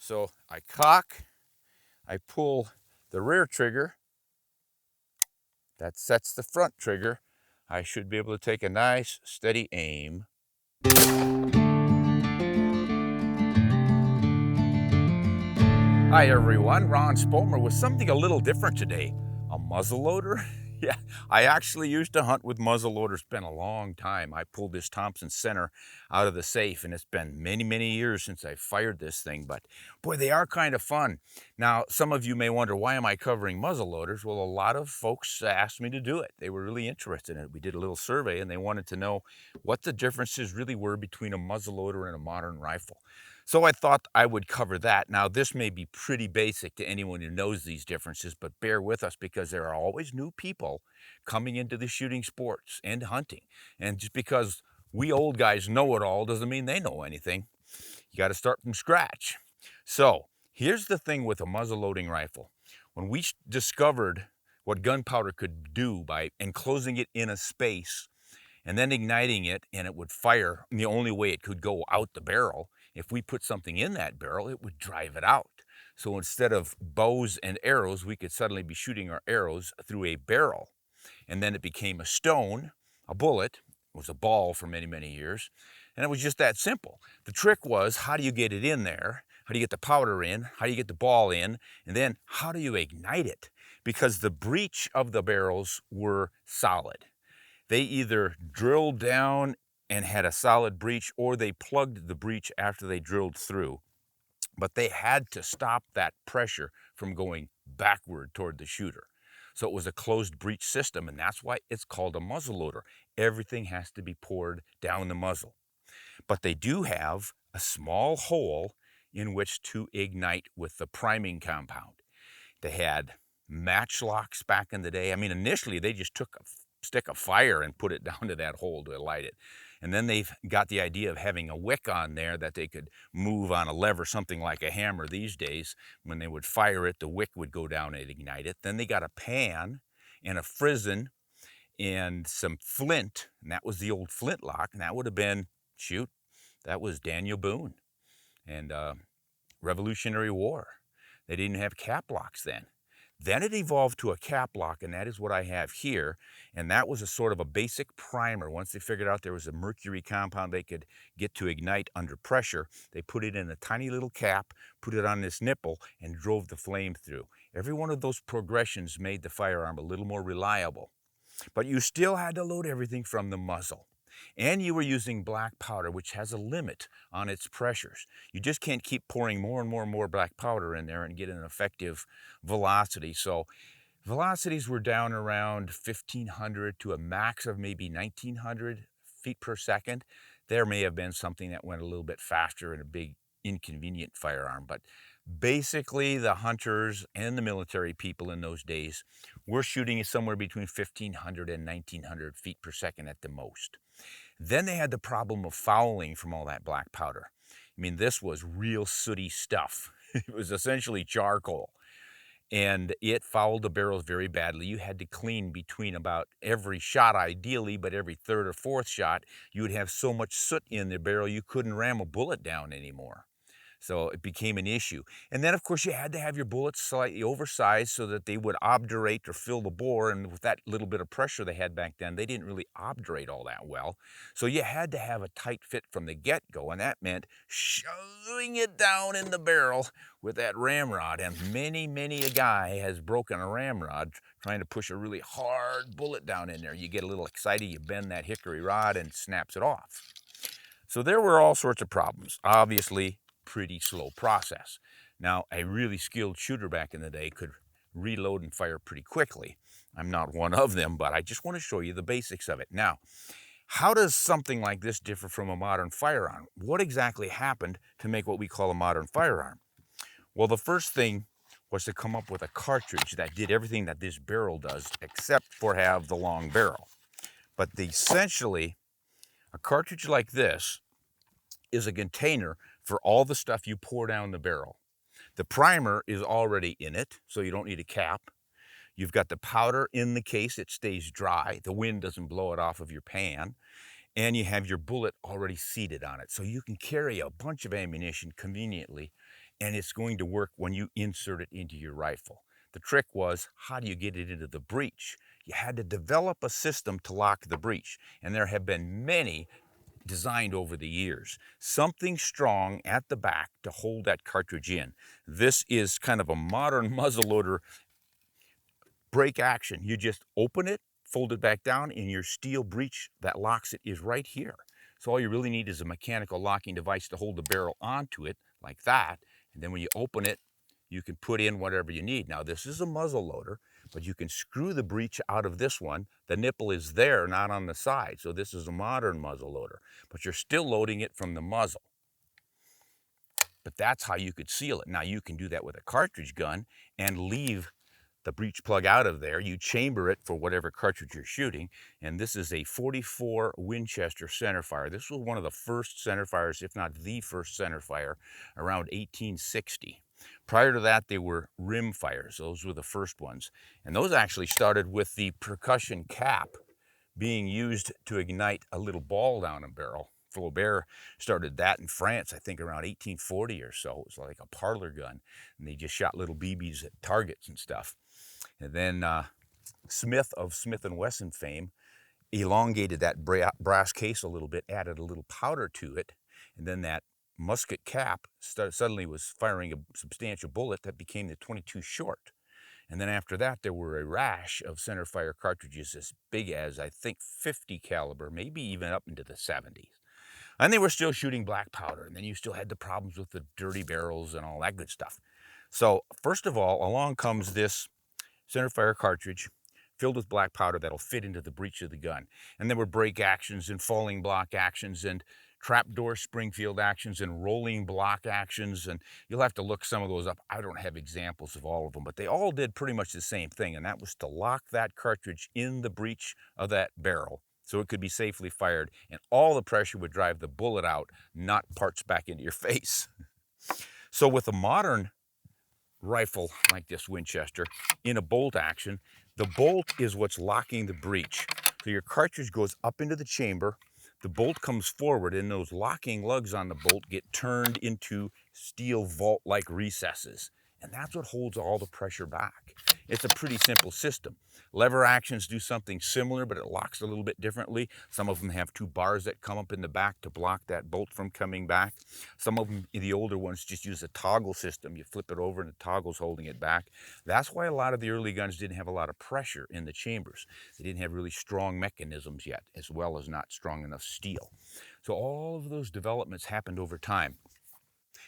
So I cock, I pull the rear trigger, that sets the front trigger. I should be able to take a nice steady aim. Hi everyone, Ron Spomer with something a little different today. A muzzleloader? Yeah, I actually used to hunt with muzzleloaders. It's been a long time. I pulled this Thompson Center out of the safe, and it's been many, many years since I fired this thing, but boy, they are kind of fun. Now, some of you may wonder, why am I covering muzzleloaders? Well, a lot of folks asked me to do it. They were really interested in it. We did a little survey, and they wanted to know what the differences really were between a muzzleloader and a modern rifle. So I thought I would cover that. Now, this may be pretty basic to anyone who knows these differences, but bear with us because there are always new people coming into the shooting sports and hunting. And just because we old guys know it all doesn't mean they know anything. You got to start from scratch. So here's the thing with a muzzle-loading rifle. When we discovered what gunpowder could do by enclosing it in a space and then igniting it, and it would fire, and the only way it could go out the barrel, if we put something in that barrel, it would drive it out. So instead of bows and arrows, we could suddenly be shooting our arrows through a barrel. And then it became a stone, a bullet. It was a ball for many, many years. And it was just that simple. The trick was, how do you get it in there? How do you get the powder in? How do you get the ball in? And then how do you ignite it? Because the breech of the barrels were solid. They either drilled down and had a solid breech, or they plugged the breech after they drilled through. But they had to stop that pressure from going backward toward the shooter. So it was a closed breech system, and that's why it's called a muzzleloader. Everything has to be poured down the muzzle. But they do have a small hole in which to ignite with the priming compound. They had matchlocks back in the day. I mean, initially they just took a stick of fire and put it down to that hole to light it. And then they've got the idea of having a wick on there that they could move on a lever, something like a hammer these days. When they would fire it, the wick would go down and ignite it. Then they got a pan and a frizzen and some flint, and that was the old flintlock, and that would have been, shoot, that was Daniel Boone and Revolutionary War. They didn't have cap locks then. Then it evolved to a cap lock, and that is what I have here. And that was a sort of a basic primer. Once they figured out there was a mercury compound they could get to ignite under pressure, they put it in a tiny little cap, put it on this nipple, and drove the flame through. Every one of those progressions made the firearm a little more reliable. But you still had to load everything from the muzzle. And you were using black powder, which has a limit on its pressures. You just can't keep pouring more and more and more black powder in there and get an effective velocity. So velocities were down around 1,500 to a max of maybe 1,900 feet per second. There may have been something that went a little bit faster in a big inconvenient firearm, but basically the hunters and the military people in those days were shooting somewhere between 1,500 and 1,900 feet per second at the most. Then they had the problem of fouling from all that black powder. I mean, this was real sooty stuff. It was essentially charcoal, and it fouled the barrels very badly. You had to clean between about every shot, ideally, but every third or fourth shot, you would have so much soot in the barrel you couldn't ram a bullet down anymore. So it became an issue. And then, of course, you had to have your bullets slightly oversized so that they would obdurate or fill the bore. And with that little bit of pressure they had back then, they didn't really obdurate all that well. So you had to have a tight fit from the get-go, and that meant shoving it down in the barrel with that ramrod. And many, many a guy has broken a ramrod trying to push a really hard bullet down in there. You get a little excited, you bend that hickory rod and snaps it off. So there were all sorts of problems. Obviously, pretty slow process. Now, a really skilled shooter back in the day could reload and fire pretty quickly. I'm not one of them, but I just want to show you the basics of it. Now, how does something like this differ from a modern firearm? What exactly happened to make what we call a modern firearm? Well, the first thing was to come up with a cartridge that did everything that this barrel does, except for have the long barrel. But essentially, a cartridge like this is a container for all the stuff you pour down the barrel. The primer is already in it, so you don't need a cap. You've got the powder in the case, it stays dry. The wind doesn't blow it off of your pan. And you have your bullet already seated on it. So you can carry a bunch of ammunition conveniently and it's going to work when you insert it into your rifle. The trick was, how do you get it into the breech? You had to develop a system to lock the breech, and there have been many designed over the years. Something strong at the back to hold that cartridge in. This is kind of a modern muzzleloader break action. You just open it, fold it back down, and your steel breech that locks it is right here. So all you really need is a mechanical locking device to hold the barrel onto it like that. And then when you open it, you can put in whatever you need. Now this is a muzzle loader, but you can screw the breech out of this one. The nipple is there, not on the side. So this is a modern muzzle loader, but you're still loading it from the muzzle. But that's how you could seal it. Now you can do that with a cartridge gun and leave the breech plug out of there. You chamber it for whatever cartridge you're shooting. And this is a 44 Winchester centerfire. This was one of the first centerfires, if not the first centerfire, around 1860. Prior to that, they were rim fires. Those were the first ones. And those actually started with the percussion cap being used to ignite a little ball down a barrel. Flaubert started that in France, I think around 1840 or so. It was like a parlor gun, and they just shot little BBs at targets and stuff. And then Smith of Smith & Wesson fame elongated that brass case a little bit, added a little powder to it, and then that musket cap suddenly was firing a substantial bullet that became the 22 short. And then after that, there were a rash of centerfire cartridges as big as, I think, 50 caliber, maybe even up into the 70s. And they were still shooting black powder, and then you still had the problems with the dirty barrels and all that good stuff. So first of all, along comes this centerfire cartridge filled with black powder that'll fit into the breech of the gun. And there were break actions and falling block actions and trapdoor Springfield actions and rolling block actions, and you'll have to look some of those up. I don't have examples of all of them, but they all did pretty much the same thing, and that was to lock that cartridge in the breech of that barrel so it could be safely fired, and all the pressure would drive the bullet out, not parts back into your face. So with a modern rifle like this Winchester in a bolt action, the bolt is what's locking the breech. So your cartridge goes up into the chamber, the bolt comes forward, and those locking lugs on the bolt get turned into steel vault-like recesses. And that's what holds all the pressure back. It's a pretty simple system. Lever actions do something similar, but it locks a little bit differently. Some of them have two bars that come up in the back to block that bolt from coming back. Some of them, the older ones, just use a toggle system. You flip it over and the toggle's holding it back. That's why a lot of the early guns didn't have a lot of pressure in the chambers. They didn't have really strong mechanisms yet, as well as not strong enough steel. So all of those developments happened over time.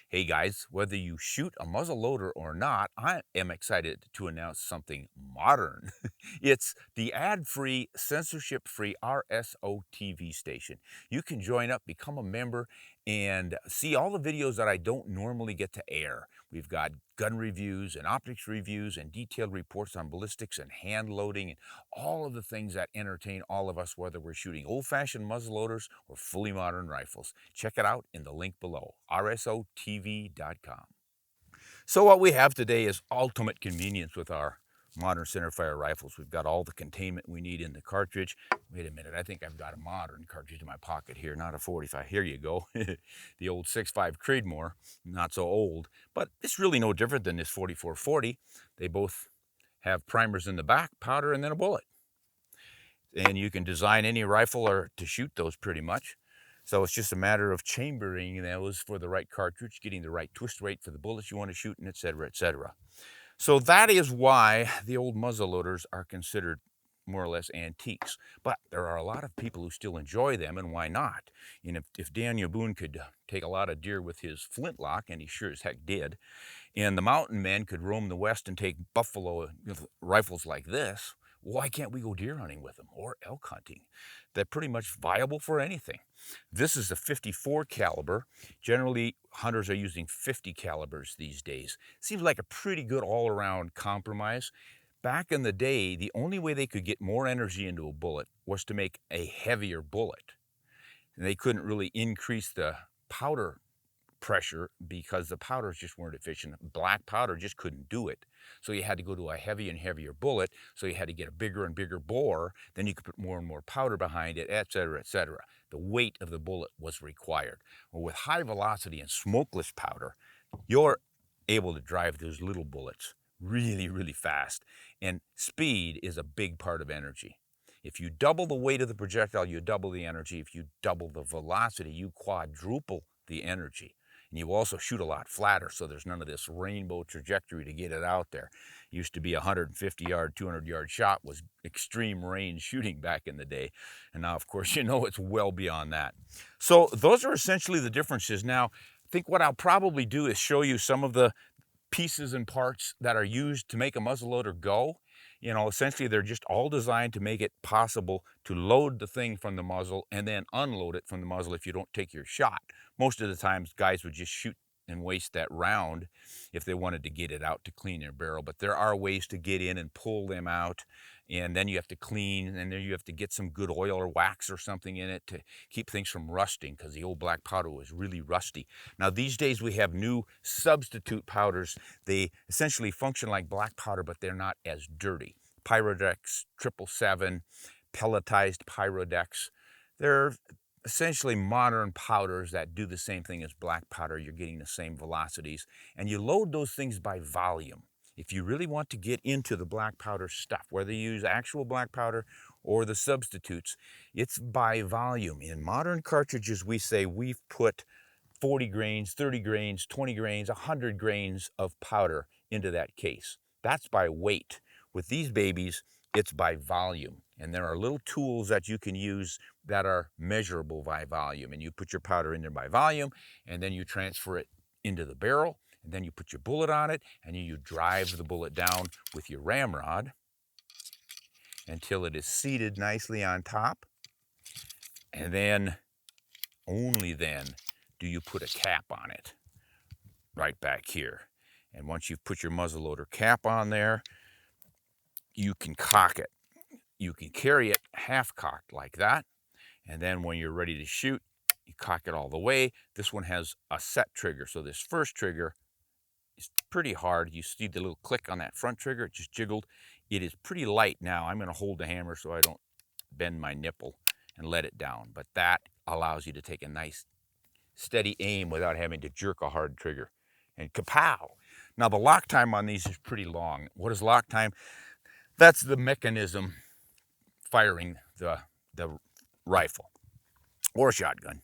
Hey guys, whether you shoot a muzzle loader or not, I am excited to announce something modern. It's the ad-free, censorship-free RSO TV station. You can join up, become a member, and see all the videos that I don't normally get to air. We've got gun reviews and optics reviews and detailed reports on ballistics and hand loading and all of the things that entertain all of us, whether we're shooting old-fashioned muzzleloaders or fully modern rifles. Check it out in the link below, rsotv.com. So what we have today is ultimate convenience with our modern centerfire rifles. We've got all the containment we need in the cartridge. Wait a minute, I think I've got a modern cartridge in my pocket here, not a 45. Here you go. The old 6.5 Creedmoor, not so old, but it's really no different than this 4440. They both have primers in the back, powder, and then a bullet. And you can design any rifle or to shoot those pretty much. So it's just a matter of chambering those for the right cartridge, getting the right twist rate for the bullets you want to shoot, and et cetera, et cetera. So that is why the old muzzleloaders are considered more or less antiques. But there are a lot of people who still enjoy them, and why not? And if Daniel Boone could take a lot of deer with his flintlock, and he sure as heck did, and the mountain men could roam the West and take buffalo rifles like this, why can't we go deer hunting with them or elk hunting? They're pretty much viable for anything. This is a 54 caliber. Generally, hunters are using 50 calibers these days. Seems like a pretty good all-around compromise. Back in the day, the only way they could get more energy into a bullet was to make a heavier bullet. And they couldn't really increase the powder pressure because the powders just weren't efficient. Black powder just couldn't do it. So you had to go to a heavy and heavier bullet. So you had to get a bigger and bigger bore. Then you could put more and more powder behind it, et cetera, et cetera. The weight of the bullet was required. Well, with high velocity and smokeless powder, your able to drive those little bullets really, really fast. And speed is a big part of energy. If you double the weight of the projectile, you double the energy. If you double the velocity, you quadruple the energy. And you also shoot a lot flatter, so there's none of this rainbow trajectory to get it out there. It used to be a 150-yard, 200-yard shot was extreme range shooting back in the day. And now, of course, you know it's well beyond that. So those are essentially the differences. Now, I think what I'll probably do is show you some of the pieces and parts that are used to make a muzzleloader go. You know, essentially they're just all designed to make it possible to load the thing from the muzzle and then unload it from the muzzle if you don't take your shot. Most of the times guys would just shoot and waste that round if they wanted to get it out to clean their barrel. But there are ways to get in and pull them out, and then you have to clean, and then you have to get some good oil or wax or something in it to keep things from rusting, because the old black powder was really rusty. Now these days we have new substitute powders. They essentially function like black powder, but they're not as dirty. Pyrodex 777, pelletized Pyrodex. They're essentially modern powders that do the same thing as black powder. You're getting the same velocities, and you load those things by volume. If you really want to get into the black powder stuff, whether you use actual black powder or the substitutes, it's by volume. In modern cartridges, we say we've put 40 grains, 30 grains, 20 grains, 100 grains of powder into that case. That's by weight. With these babies, it's by volume. And there are little tools that you can use that are measurable by volume. And you put your powder in there by volume, and then you transfer it into the barrel, and then you put your bullet on it, and you drive the bullet down with your ramrod until it is seated nicely on top. And then, only then, do you put a cap on it, right back here. And once you've put your muzzleloader cap on there, you can cock it. You can carry it half-cocked like that, and then when you're ready to shoot, you cock it all the way. This one has a set trigger, so this first trigger is pretty hard. You see the little click on that front trigger, it just jiggled. It is pretty light now. I'm going to hold the hammer so I don't bend my nipple and let it down, but that allows you to take a nice steady aim without having to jerk a hard trigger. And kapow! Now the lock time on these is pretty long. What is lock time? That's the mechanism firing the rifle or shotgun.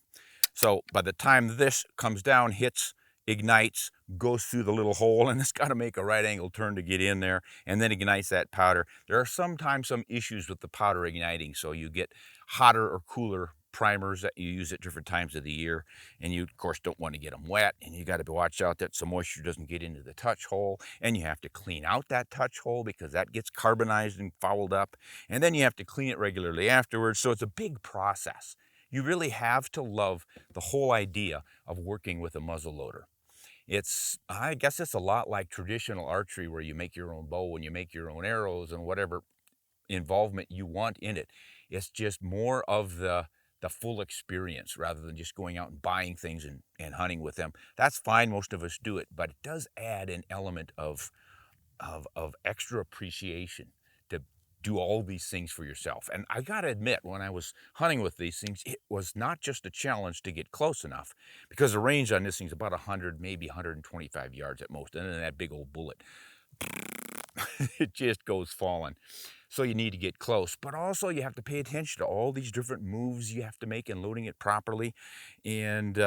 So by the time this comes down, hits, ignites, goes through the little hole, and it's got to make a right angle turn to get in there, and then ignites that powder. There are sometimes some issues with the powder igniting, so you get hotter or cooler primers that you use at different times of the year, and you of course don't want to get them wet, and you got to watch out that some moisture doesn't get into the touch hole, and you have to clean out that touch hole because that gets carbonized and fouled up, and then you have to clean it regularly afterwards. So it's a big process. You really have to love the whole idea of working with a muzzleloader. I guess it's a lot like traditional archery, where you make your own bow and you make your own arrows and whatever involvement you want in it. It's just more of the full experience rather than just going out and buying things and hunting with them. That's fine, most of us do it, but it does add an element of extra appreciation to do all these things for yourself. And I gotta admit, when I was hunting with these things, it was not just a challenge to get close enough, because the range on this thing's about 100, maybe 125 yards at most, and then that big old bullet, it just goes falling. So you need to get close, but also you have to pay attention to all these different moves you have to make in loading it properly, and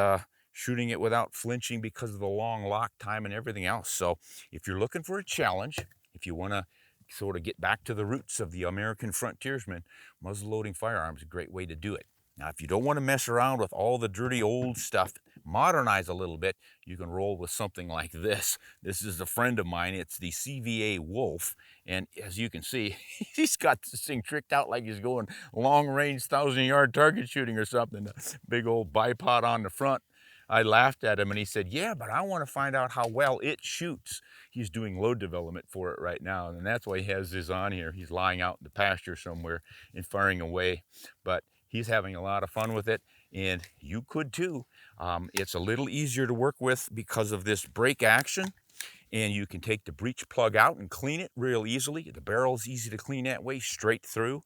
shooting it without flinching because of the long lock time and everything else. So if you're looking for a challenge, if you want to sort of get back to the roots of the American frontiersman, muzzleloading firearms is a great way to do it. Now, if you don't want to mess around with all the dirty old stuff, modernize a little bit, you can roll with something like this. This is a friend of mine. It's the Cva Wolf. And as you can see, he's got this thing tricked out like he's going long-range 1,000-yard target shooting or something. A big old bipod on the front. I laughed at him and he said, yeah, but I want to find out how well it shoots. He's doing load development for it right now, and that's why he has this on here. He's lying out in the pasture somewhere and firing away, but he's having a lot of fun with it, and you could too. It's a little easier to work with because of this brake action, and you can take the breech plug out and clean it real easily. The barrel's easy to clean that way, straight through.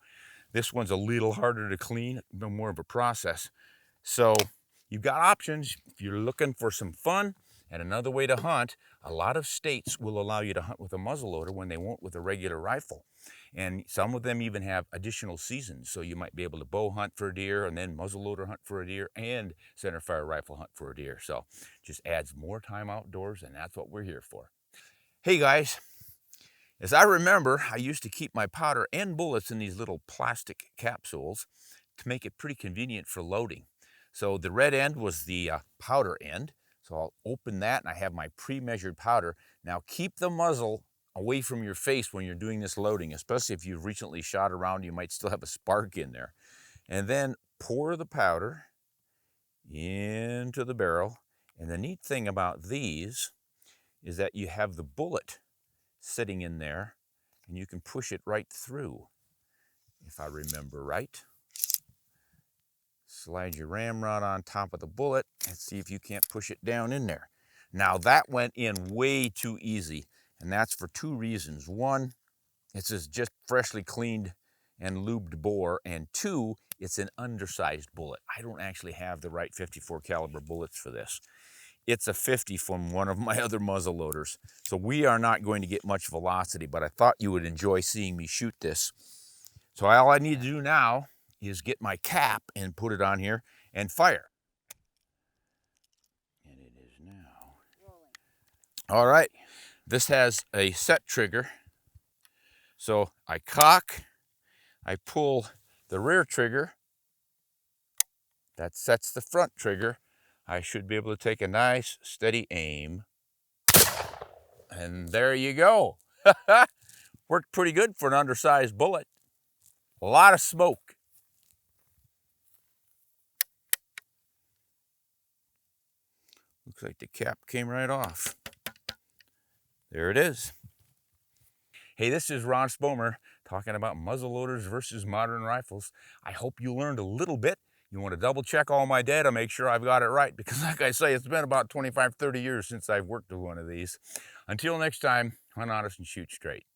This one's a little harder to clean, more of a process. So you've got options. If you're looking for some fun And another way to hunt, a lot of states will allow you to hunt with a muzzleloader when they won't with a regular rifle. And some of them even have additional seasons. So you might be able to bow hunt for a deer and then muzzleloader hunt for a deer and centerfire rifle hunt for a deer. So just adds more time outdoors, and that's what we're here for. Hey guys, as I remember, I used to keep my powder and bullets in these little plastic capsules to make it pretty convenient for loading. So the red end was the powder end. So I'll open that and I have my pre-measured powder. Now keep the muzzle away from your face when you're doing this loading, especially if you've recently shot around, you might still have a spark in there. And then pour the powder into the barrel. And the neat thing about these is that you have the bullet sitting in there and you can push it right through, if I remember right. Slide your ramrod on top of the bullet and see if you can't push it down in there. Now that went in way too easy, and that's for two reasons. One, it's just freshly cleaned and lubed bore, and two, it's an undersized bullet. I don't actually have the right 54 caliber bullets for this. It's a 50 from one of my other muzzle loaders. So we are not going to get much velocity, but I thought you would enjoy seeing me shoot this. So all I need to do now is get my cap and put it on here and fire. And it is now rolling. All right, this has a set trigger. So I cock, I pull the rear trigger, that sets the front trigger. I should be able to take a nice steady aim. And there you go. Worked pretty good for an undersized bullet. A lot of smoke. Looks like the cap came right off. There it is. Hey, this is Ron Spomer talking about muzzleloaders versus modern rifles. I hope you learned a little bit. You want to double check all my data, make sure I've got it right, because like I say, it's been about 25, 30 years since I've worked with one of these. Until next time, hunt honest and shoot straight.